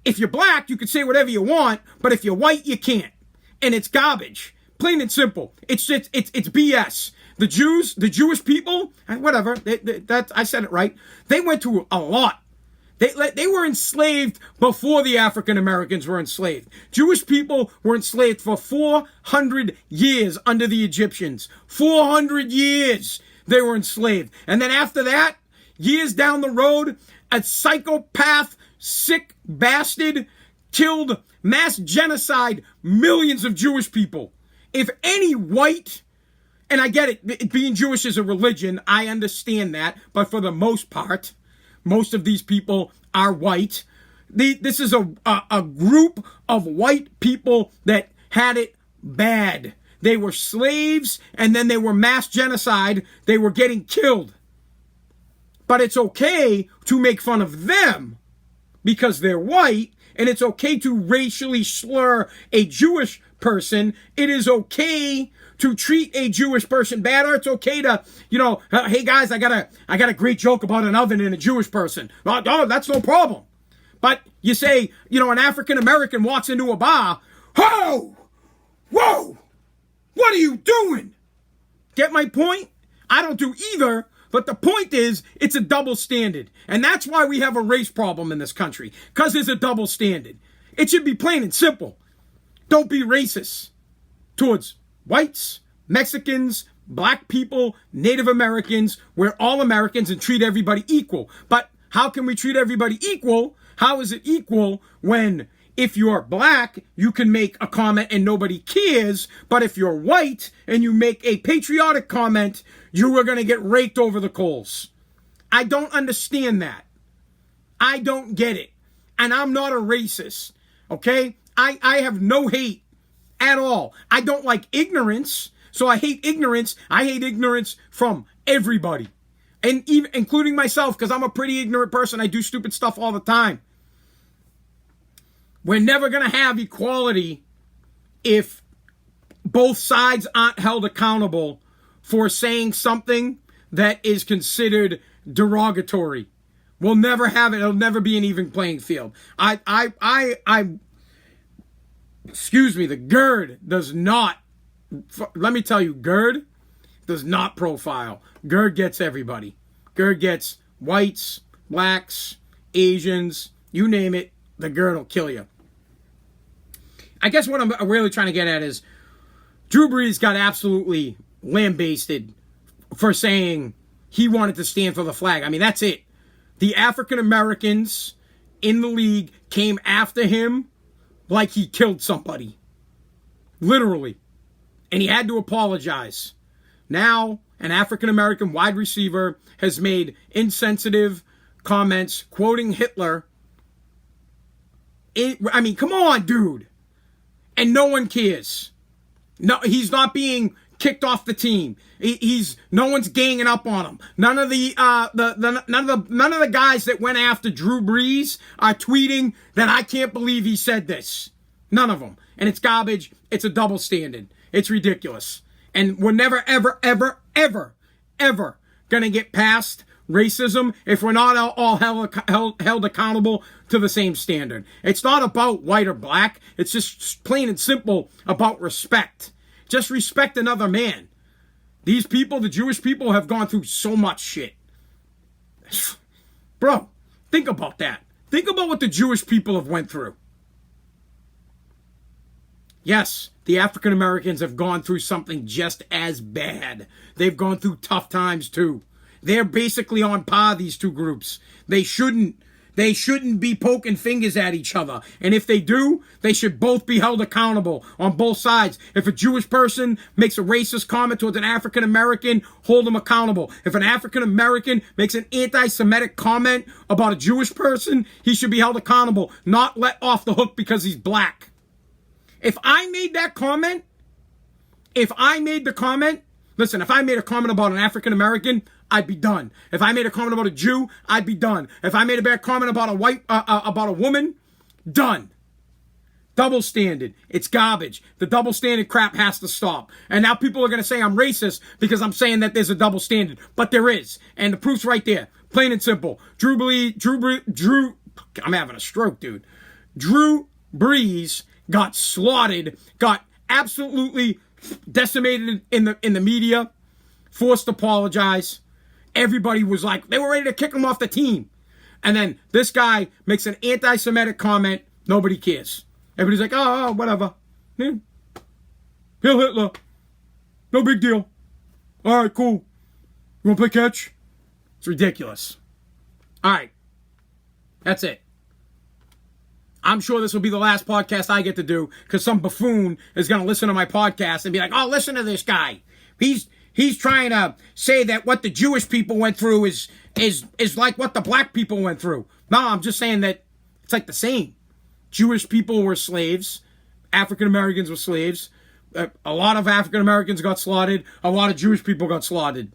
If you're black, you can say whatever you want, but if you're white, you can't. And it's garbage. Plain and simple. It's BS. The Jewish people, whatever, I said it right. They went through a lot. They were enslaved before the African Americans were enslaved. Jewish people were enslaved for 400 years under the Egyptians. 400 years they were enslaved. And then after that, years down the road, a psychopath, sick bastard killed, mass genocide, millions of Jewish people. If any white, and I get it, being Jewish is a religion, I understand that, but for the most part, most of these people are white. This is a group of white people that had it bad. They were slaves, and then they were mass genocide. They were getting killed. But it's okay to make fun of them because they're white, and it's okay to racially slur a Jewish person, it is okay to treat a Jewish person bad, or it's okay to, hey guys, I got a great joke about an oven and a Jewish person. Oh, that's no problem. But you say, an African American walks into a bar, whoa, what are you doing? Get my point? I don't do either, but the point is, it's a double standard. And that's why we have a race problem in this country, because there's a double standard. It should be plain and simple. Don't be racist towards whites, Mexicans, black people, Native Americans. We're all Americans and treat everybody equal. But how can we treat everybody equal? How is it equal when if you're black, you can make a comment and nobody cares, but if you're white and you make a patriotic comment, you are going to get raked over the coals? I don't understand that. I don't get it. And I'm not a racist, okay? I have no hate at all. I don't like ignorance, so I hate ignorance. I hate ignorance from everybody, and even including myself, because I'm a pretty ignorant person. I do stupid stuff all the time. We're never going to have equality if both sides aren't held accountable for saying something that is considered derogatory. We'll never have it. It'll never be an even playing field. Excuse me, the GERD does not, let me tell you, GERD does not profile. GERD gets everybody. GERD gets whites, blacks, Asians, you name it, the GERD will kill you. I guess what I'm really trying to get at is Drew Brees got absolutely lambasted for saying he wanted to stand for the flag. I mean, that's it. The African Americans in the league came after him like he killed somebody. Literally. And he had to apologize. Now, an African American wide receiver has made insensitive comments quoting Hitler. I mean, come on, dude. And no one cares. No, he's not being kicked off the team. No one's ganging up on him. None of the guys that went after Drew Brees are tweeting that I can't believe he said this. None of them. And it's garbage. It's a double standard. It's ridiculous. And we're never, ever, ever, ever, ever gonna get past racism if we're not all held accountable to the same standard. It's not about white or black. It's just plain and simple about respect. Just respect another man. These people, the Jewish people, have gone through so much shit. Bro, think about that. Think about what the Jewish people have went through. Yes, the African Americans have gone through something just as bad. They've gone through tough times too. They're basically on par, these two groups. They shouldn't be poking fingers at each other. And if they do, they should both be held accountable on both sides. If a Jewish person makes a racist comment towards an African American, hold them accountable. If an African American makes an anti-Semitic comment about a Jewish person, he should be held accountable, not let off the hook because he's black. If I made that comment, listen, if I made a comment about an African American, I'd be done. If I made a comment about a Jew, I'd be done. If I made a bad comment about about a woman, done. Double standard. It's garbage. The double standard crap has to stop. And now people are going to say I'm racist because I'm saying that there's a double standard. But there is. And the proof's right there. Plain and simple. I'm having a stroke, dude. Drew Brees got slaughtered, got absolutely decimated in the media, forced to apologize. Everybody was like, they were ready to kick him off the team. And then this guy makes an anti-Semitic comment. Nobody cares. Everybody's like, oh, whatever. Yeah. Hail Hitler. No big deal. All right, cool. You want to play catch? It's ridiculous. All right. That's it. I'm sure this will be the last podcast I get to do because some buffoon is going to listen to my podcast and be like, oh, listen to this guy. He's trying to say that what the Jewish people went through is like what the black people went through. No, I'm just saying that it's like the same. Jewish people were slaves. African Americans were slaves. A lot of African Americans got slaughtered. A lot of Jewish people got slaughtered.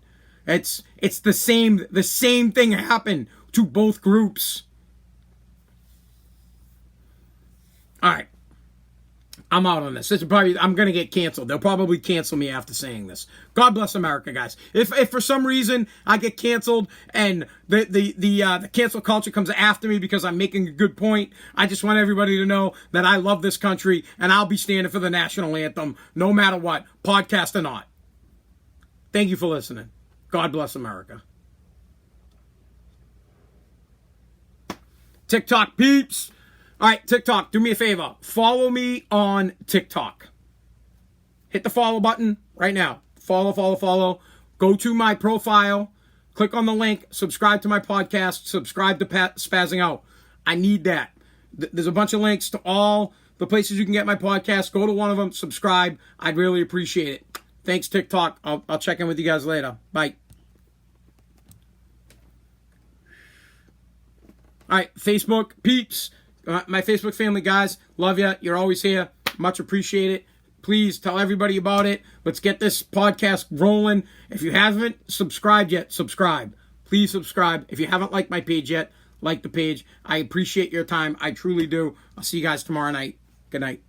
It's the same thing happened to both groups. All right. I'm out on this. I'm going to get canceled. They'll probably cancel me after saying this. God bless America, guys. If for some reason I get canceled and the cancel culture comes after me because I'm making a good point, I just want everybody to know that I love this country and I'll be standing for the national anthem no matter what, podcast or not. Thank you for listening. God bless America. TikTok peeps. All right, TikTok, do me a favor. Follow me on TikTok. Hit the follow button right now. Follow. Go to my profile. Click on the link. Subscribe to my podcast. Subscribe to Spazzing Out. I need that. There's a bunch of links to all the places you can get my podcast. Go to one of them. Subscribe. I'd really appreciate it. Thanks, TikTok. I'll check in with you guys later. Bye. All right, Facebook peeps. My Facebook family, guys, love you. You're always here. Much appreciated. Please tell everybody about it. Let's get this podcast rolling. If you haven't subscribed yet, subscribe. Please subscribe. If you haven't liked my page yet, like the page. I appreciate your time. I truly do. I'll see you guys tomorrow night. Good night.